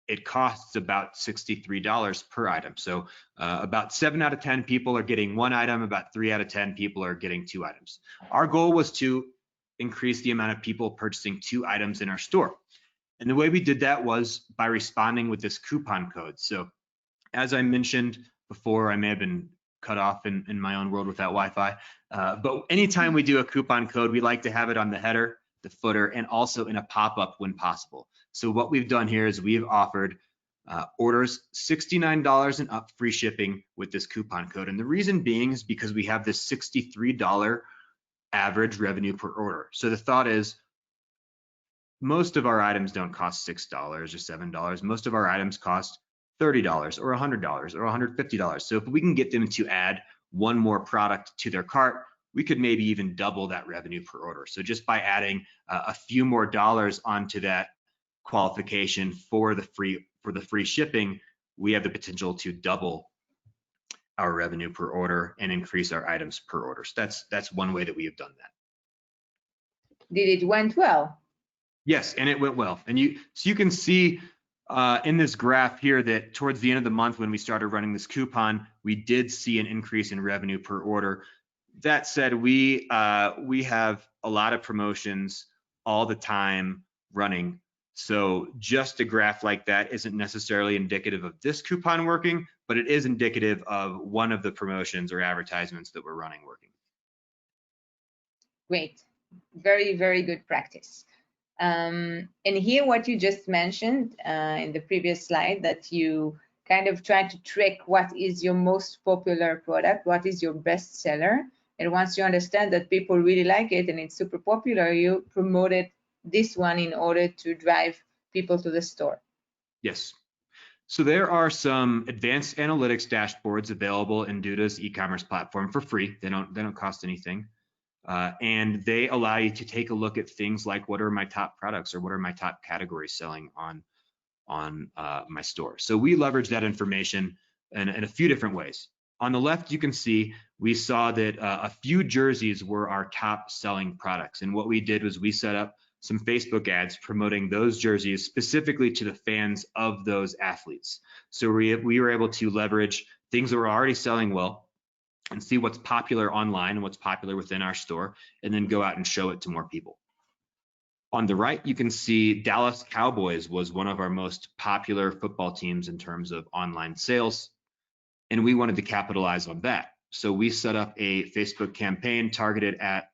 [SPEAKER 2] it costs about $63 per item. So about 7 out of 10 people are getting 1 item, about 3 out of 10 people are getting 2 items. Our goal was to increase the amount of people purchasing 2 items in our store. And the way we did that was by responding with this coupon code. So as I mentioned before, I may have been cut off in my own world without Wi-Fi, but anytime we do a coupon code, we like to have it on the header, the footer, and also in a pop-up when possible. So what we've done here is we've offered orders $69 and up free shipping with this coupon code. And the reason being is because we have this $63 average revenue per order. So the thought is most of our items don't cost $6 or $7. Most of our items cost $30 or $100 or $150. So if we can get them to add 1 more product to their cart, we could maybe even double that revenue per order. So just by adding a few more dollars onto that qualification for the free shipping, we have the potential to double our revenue per order and increase our items per order. So that's one way that we have done that.
[SPEAKER 1] Did it went well?
[SPEAKER 2] Yes, and it went well. And you can see in this graph here that towards the end of the month when we started running this coupon, we did see an increase in revenue per order. That said, we have a lot of promotions all the time running. So just a graph like that isn't necessarily indicative of this coupon working, but it is indicative of one of the promotions or advertisements that we're running working.
[SPEAKER 1] Great. Very, very good practice. And here what you just mentioned in the previous slide, that you kind of try to track what is your most popular product, what is your best seller. And once you understand that people really like it and it's super popular, you promoted this one in order to drive people to the store.
[SPEAKER 2] Yes. So there are some advanced analytics dashboards available in Duda's e-commerce platform for free. They don't cost anything. And they allow you to take a look at things like what are my top products or what are my top categories selling on my store. So we leverage that information in a few different ways. On the left, you can see we saw that a few jerseys were our top selling products. And what we did was we set up some Facebook ads promoting those jerseys specifically to the fans of those athletes. So we were able to leverage things that were already selling well and see what's popular online and what's popular within our store, and then go out and show it to more people. On the right, you can see Dallas Cowboys was one of our most popular football teams in terms of online sales, and we wanted to capitalize on that. So we set up a Facebook campaign targeted at,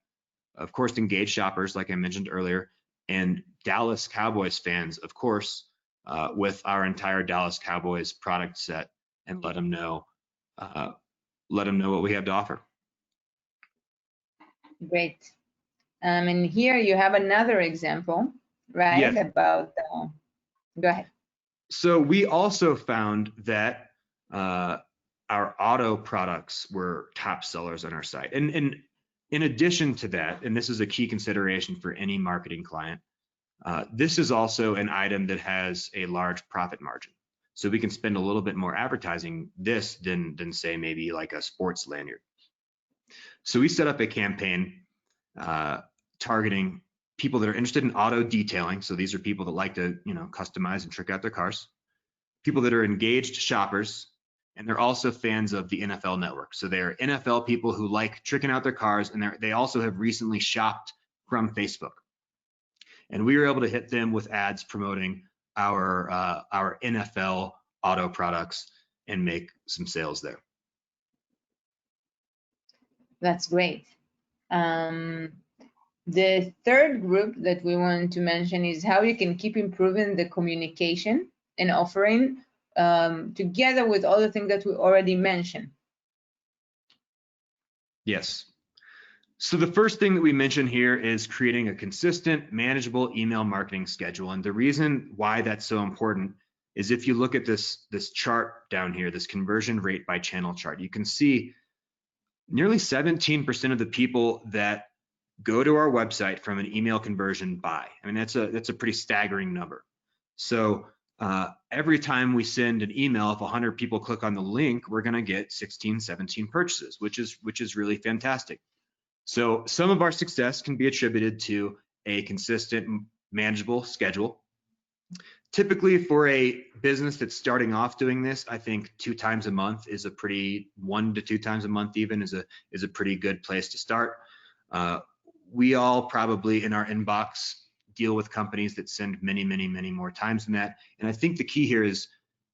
[SPEAKER 2] of course, engaged shoppers, like I mentioned earlier, and Dallas Cowboys fans, of course, with our entire Dallas Cowboys product set, and let them know what we have to offer.
[SPEAKER 1] Great. And here you have another example, right?
[SPEAKER 2] Yes.
[SPEAKER 1] About, go ahead.
[SPEAKER 2] So we also found that our auto products were top sellers on our site. And in addition to that, and this is a key consideration for any marketing client, this is also an item that has a large profit margin. So we can spend a little bit more advertising this than say maybe like a sports lanyard. So we set up a campaign targeting people that are interested in auto detailing. So these are people that like to, customize and trick out their cars. People that are engaged shoppers, and they're also fans of the NFL Network. So they're NFL people who like tricking out their cars, and they also have recently shopped from Facebook. And we were able to hit them with ads promoting our NFL auto products and make some sales there.
[SPEAKER 1] That's great. The third group that we want to mention is how you can keep improving the communication and offering together with all the things that we already mentioned.
[SPEAKER 2] Yes. So the first thing that we mention here is creating a consistent, manageable email marketing schedule. And the reason why that's so important is if you look at this chart down here, this conversion rate by channel chart, you can see nearly 17% of the people that go to our website from an email conversion buy. I mean, that's a pretty staggering number. So every time we send an email, if 100 people click on the link, we're going to get 16, 17 purchases, which is really fantastic. So some of our success can be attributed to a consistent, manageable schedule. Typically for a business that's starting off doing this, I think 2 times a month is a pretty, 1 to 2 times a month even is a pretty good place to start. We all probably in our inbox deal with companies that send many, many, many more times than that. And I think the key here is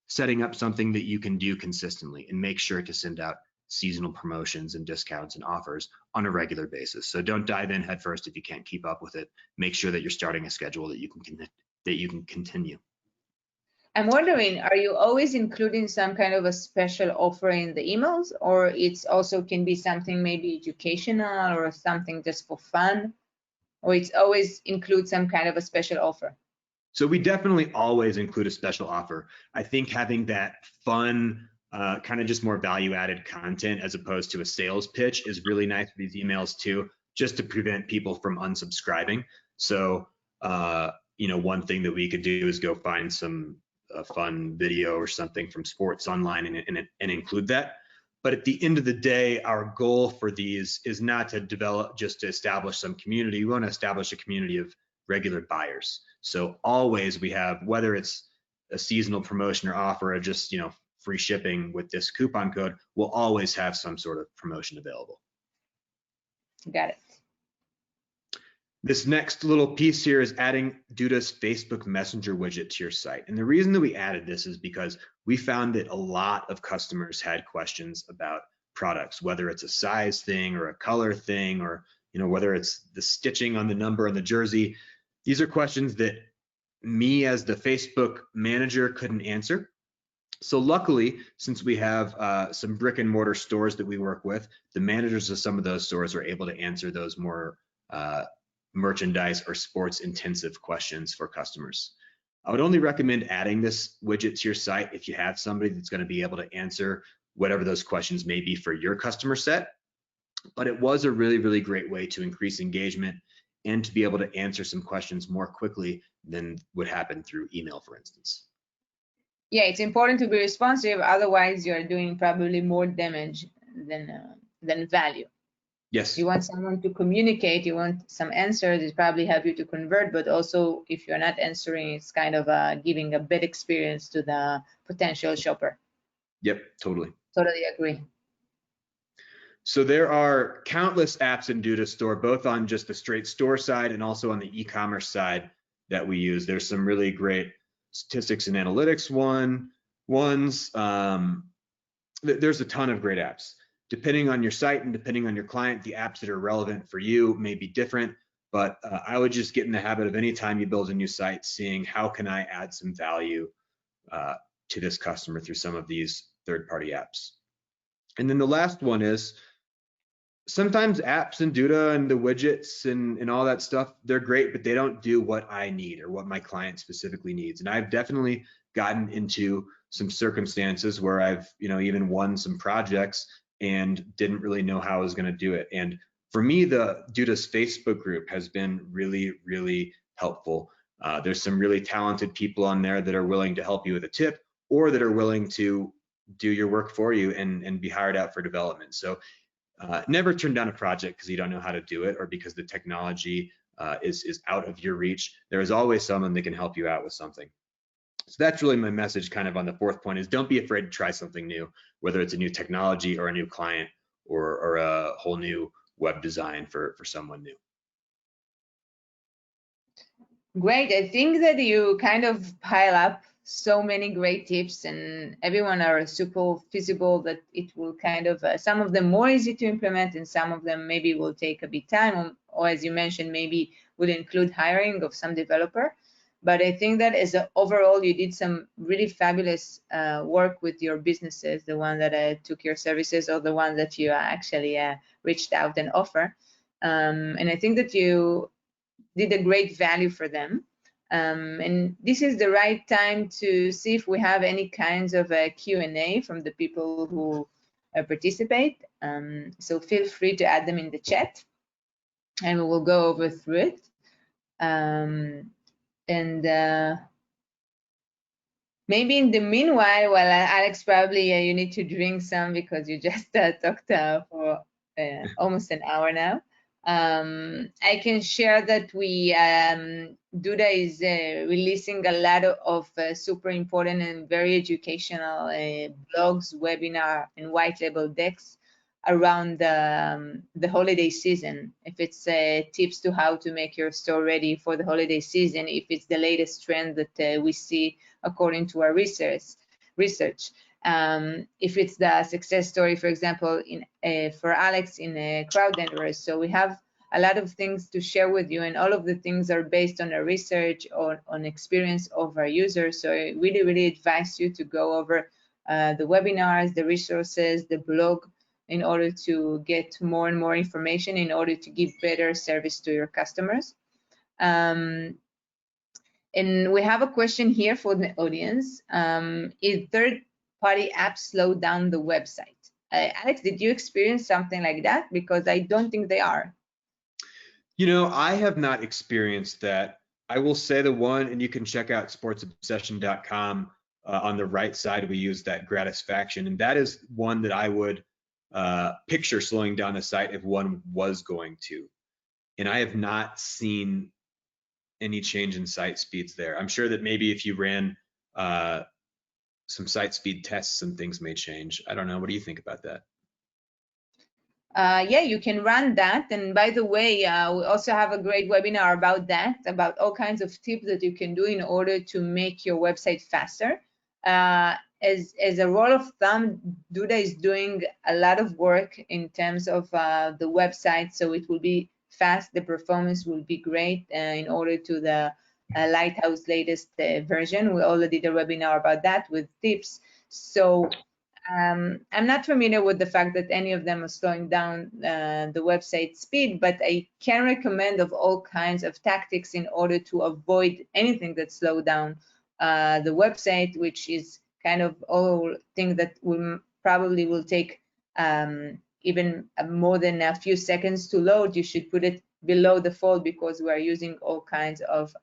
[SPEAKER 2] setting up something that you can do consistently and make sure to send out seasonal promotions and discounts and offers on a regular basis. So don't dive in headfirst if you can't keep up with it. Make sure that you're starting a schedule that you can continue.
[SPEAKER 1] I'm wondering, are you always including some kind of a special offer in the emails, or it's also can be something maybe educational or something just for fun, or it's always include some kind of a special offer?
[SPEAKER 2] So we definitely always include a special offer. I think having that fun, kind of just more value-added content as opposed to a sales pitch is really nice for these emails too, just to prevent people from unsubscribing. So, one thing that we could do is go find some fun video or something from sports online and include that. But at the end of the day, our goal for these is not to develop, just to establish some community. We want to establish a community of regular buyers. So always we have, whether it's a seasonal promotion or offer or just, free shipping with this coupon code, we'll always have some sort of promotion available.
[SPEAKER 1] Got it.
[SPEAKER 2] This next little piece here is adding Duda's Facebook Messenger widget to your site. And the reason that we added this is because we found that a lot of customers had questions about products, whether it's a size thing or a color thing, or whether it's the stitching on the number on the jersey. These are questions that me as the Facebook manager couldn't answer. So luckily, since we have some brick and mortar stores that we work with, the managers of some of those stores are able to answer those more merchandise or sports intensive questions for customers. I would only recommend adding this widget to your site if you have somebody that's going to be able to answer whatever those questions may be for your customer set. But it was a really, really great way to increase engagement and to be able to answer some questions more quickly than would happen through email, for instance.
[SPEAKER 1] Yeah, it's important to be responsive. Otherwise, you're doing probably more damage than value.
[SPEAKER 2] Yes.
[SPEAKER 1] You want someone to communicate, you want some answers, it probably help you to convert, but also if you're not answering, it's kind of giving a bad experience to the potential shopper.
[SPEAKER 2] Yep, totally.
[SPEAKER 1] Totally agree.
[SPEAKER 2] So there are countless apps in Duda Store, both on just the straight store side and also on the e-commerce side that we use. There's some really great statistics and analytics ones. There's a ton of great apps. Depending on your site and depending on your client, the apps that are relevant for you may be different, but I would just get in the habit of anytime you build a new site, seeing how can I add some value to this customer through some of these third-party apps. And then the last one is, sometimes apps and Duda and the widgets and all that stuff, they're great, but they don't do what I need or what my client specifically needs. And I've definitely gotten into some circumstances where I've, even won some projects and didn't really know how I was going to do it. And for me, the Duda's Facebook group has been really, really helpful. There's some really talented people on there that are willing to help you with a tip, or that are willing to do your work for you and be hired out for development. So never turn down a project because you don't know how to do it, or because the technology is out of your reach. There is always someone that can help you out with something. So that's really my message kind of on the fourth point, is don't be afraid to try something new, whether it's a new technology or a new client or a whole new web design for someone new.
[SPEAKER 1] Great. I think that you kind of pile up so many great tips, and everyone are super feasible, that it will kind of, some of them more easy to implement and some of them maybe will take a bit time, or as you mentioned, maybe would include hiring of some developer. But I think that as overall, you did some really fabulous work with your businesses, the one that took your services or the one that you actually reached out and offer. And I think that you did a great value for them. And this is the right time to see if we have any kinds of Q&A from the people who participate. So feel free to add them in the chat and we will go over through it. And maybe in the meanwhile, well, Alex, probably you need to drink some because you just talked for almost an hour now. I can share that Duda is releasing a lot of super important and very educational blogs, webinar, and white label decks around the holiday season. If it's tips to how to make your store ready for the holiday season, if it's the latest trend that we see according to our research. If it's the success story, for example, for Alex in Crowd Network. So we have a lot of things to share with you, and all of the things are based on our research or on experience of our users. So I really, really advise you to go over the webinars, the resources, the blog, in order to get more and more information, in order to give better service to your customers. And we have a question here for the audience. Is third-party apps slow down the website? Alex, did you experience something like that? Because I don't think they are.
[SPEAKER 2] You know, I have not experienced that. I will say the one, and you can check out sportsobsession.com. On the right side, we use that gratisfaction, and that is one that I would picture slowing down the site if one was going to. And I have not seen any change in site speeds there. I'm sure that maybe if you ran some site speed tests, some things may change. I don't know. What do you think about that?
[SPEAKER 1] Yeah, you can run that. And by the way, we also have a great webinar about that, about all kinds of tips that you can do in order to make your website faster. As a rule of thumb, Duda is doing a lot of work in terms of the website, so it will be fast, the performance will be great in order to the Lighthouse latest version. We already did a webinar about that with tips. So I'm not familiar with the fact that any of them are slowing down the website speed, but I can recommend of all kinds of tactics in order to avoid anything that slow down the website, which is kind of all thing that probably will take even more than a few seconds to load. You should put it below the fold because we are using all kinds of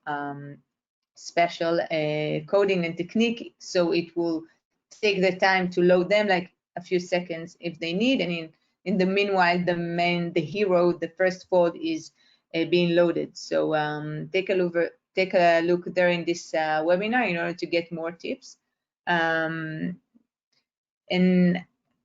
[SPEAKER 1] special coding and technique, so it will take the time to load them, like a few seconds if they need. And in the meanwhile, the hero, the first fold is being loaded. So take a look there in this webinar in order to get more tips. And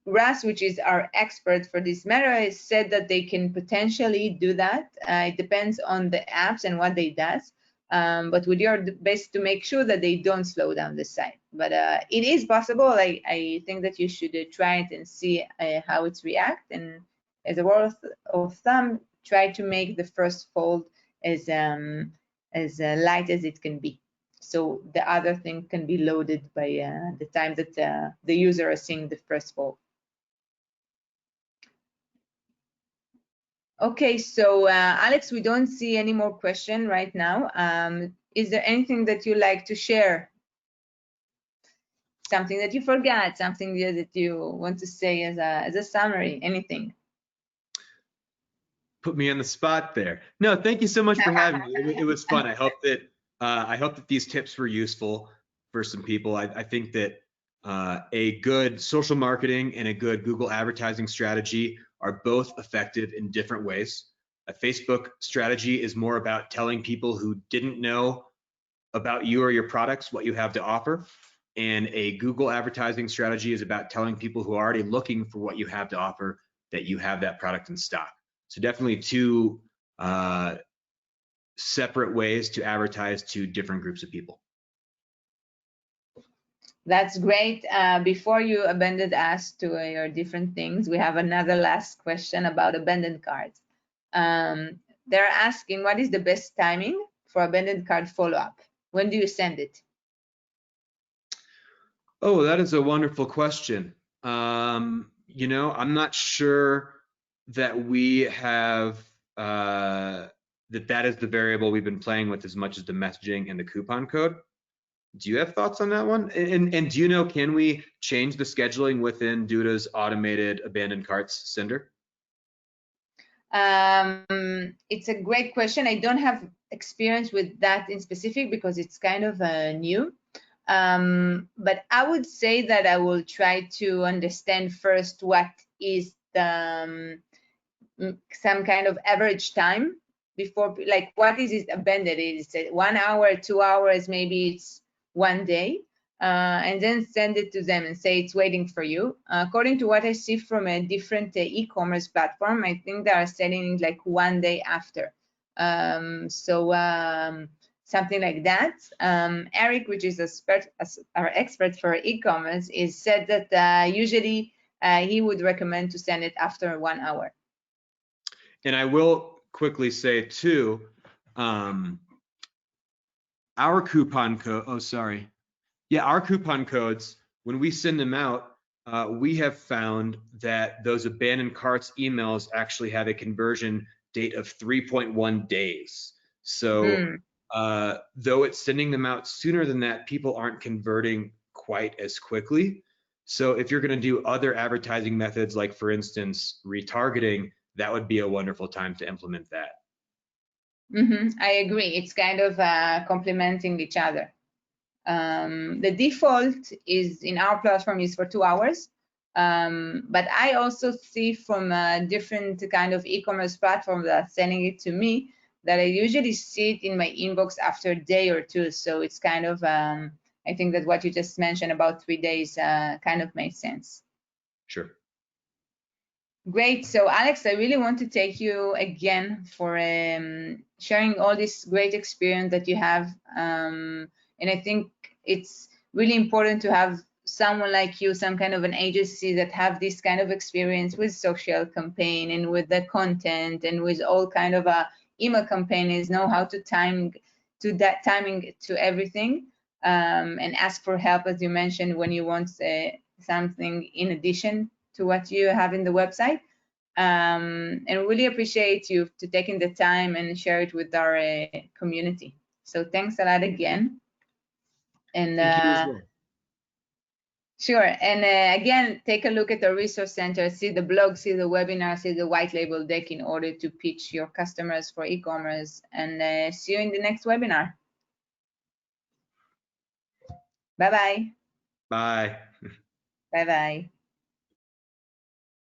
[SPEAKER 1] Russ, which is our expert for this matter, has said that they can potentially do that. It depends on the apps and what they does. But we do our best to make sure that they don't slow down the site. But it is possible. I think that you should try it and see how it reacts. And as a rule of thumb, try to make the first fold as light as it can be, so the other thing can be loaded by the time that the user is seeing the first fold. Okay, so Alex, we don't see any more question right now. Is there anything that you like to share? Something that you forgot, something that you want to say as a summary, anything?
[SPEAKER 2] Put me on the spot there. No, thank you so much for having me. It was fun. I hope that these tips were useful for some people. I think that a good social marketing and a good Google advertising strategy are both effective in different ways. A Facebook strategy is more about telling people who didn't know about you or your products what you have to offer. And a Google advertising strategy is about telling people who are already looking for what you have to offer that you have that product in stock. So definitely two separate ways to advertise to different groups of people.
[SPEAKER 1] That's great. Before you abandoned us to your different things, we have another last question about abandoned cards. They're asking, what is the best timing for abandoned card follow-up? When do you send it?
[SPEAKER 2] Oh, that is a wonderful question. You know, I'm not sure that we have that is the variable we've been playing with as much as the messaging and the coupon code. Do you have thoughts on that one? And do you know, can we change the scheduling within Duda's automated abandoned carts sender?
[SPEAKER 1] It's a great question. I don't have experience with that in specific because it's kind of new. But I would say that I will try to understand first what is the some kind of average time before, like what is it abandoned? Is it 1 hour, 2 hours, maybe it's 1 day, and then send it to them and say it's waiting for you. According to what I see from a different e-commerce platform, I think they are selling it like 1 day after. Something like that. Eric, which is our expert for e-commerce, is said that usually he would recommend to send it after 1 hour.
[SPEAKER 2] And I will quickly say too, our coupon code, our coupon codes, when we send them out, we have found that those abandoned carts emails actually have a conversion date of 3.1 days. So though it's sending them out sooner than that, people aren't converting quite as quickly. So if you're going to do other advertising methods, like for instance, retargeting, that would be a wonderful time to implement that.
[SPEAKER 1] I agree. It's kind of complementing each other. The default is in our platform is for 2 hours. But I also see from a different kind of e-commerce platform that's sending it to me that I usually see it in my inbox after a day or two. So it's kind of, I think that what you just mentioned about 3 days kind of makes sense.
[SPEAKER 2] Sure.
[SPEAKER 1] Great. So Alex, I really want to thank you again for sharing all this great experience that you have. And I think it's really important to have someone like you, some kind of an agency that have this kind of experience with social campaign and with the content and with all kind of email campaigns, know how to timing to everything, and ask for help, as you mentioned, when you want something in addition to what you have in the website. And really appreciate you to taking the time and share it with our community. So thanks a lot again. And
[SPEAKER 2] thank you as well.
[SPEAKER 1] Sure. And again, take a look at the resource center, see the blog, see the webinar, see the white label deck in order to pitch your customers for e-commerce. And see you in the next webinar. Bye-bye.
[SPEAKER 2] Bye.
[SPEAKER 1] Bye-bye.